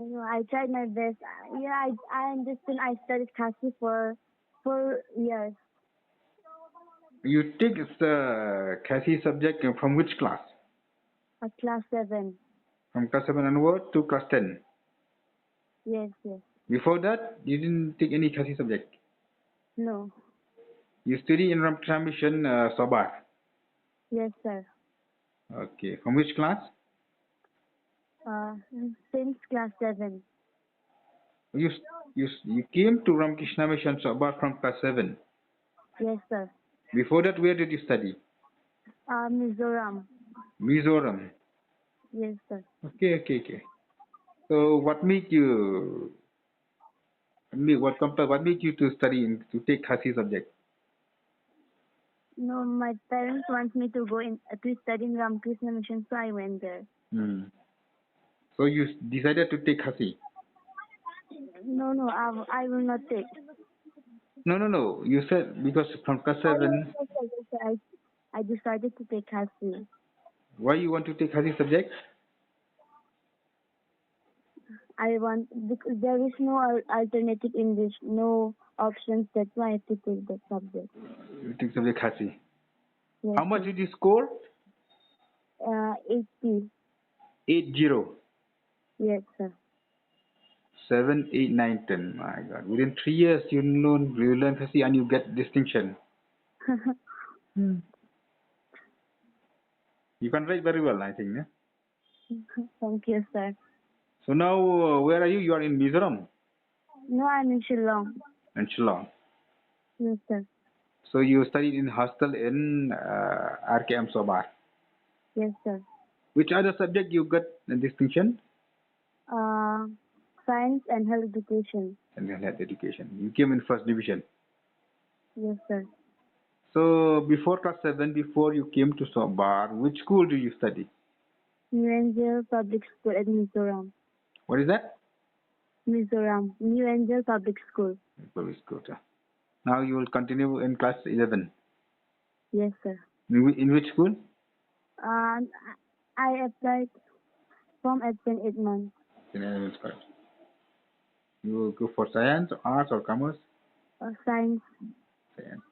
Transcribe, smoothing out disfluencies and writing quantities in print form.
I tried my best. I understand. I studied Khasi for 4 years. You take the Khasi subject from which class? Class 7. From class 7 onward to class 10. Yes, yes. Before that, you didn't take any Khasi subject. No. You study in Ramkishan Mission, Sabar. Yes, sir. Okay. From which class? Since class 7. You you came to Ramkrishna Mission Sabar from class 7. Yes, sir. Before that, where did you study? Mizoram. Mizoram. Yes, sir. Okay. So what made you what made you to study to take Khasi subject? No, my parents want me to go to study in Ramakrishna Mission, so I went there. So you decided to take Khasi? No, I will not take. No. You said because from class 7. I decided to take Khasi. Why you want to take Khasi subject? Because there is no alternative English, no options. That's why I have to take that subject. You take subject Khasi. Yes, How much sir. did you score? 80. 80. Yes, sir. 7, 8, 9, 10. My God! Within 3 years, you learn Khasi and you get distinction. You can write very well, I think. Yeah? Thank you, sir. So now, where are you? You are in Mizoram No, I'm in Shillong. and Shillong. Yes, sir. So you studied in hostel in RKM Sobar. Yes, sir. Which other subject you got distinction? Science and health education. And health education. You came in first division. Yes, sir. So before class 7, before you came to Sobar, which school do you study? New Angel Public School at Mizoram. What is that? Mizoram. New Angel Public School. Public school. Now you will continue in class 11. Yes, sir. In which school? I applied from at 8 months. In 11th class. You will go for science, arts, or commerce? Science. Science.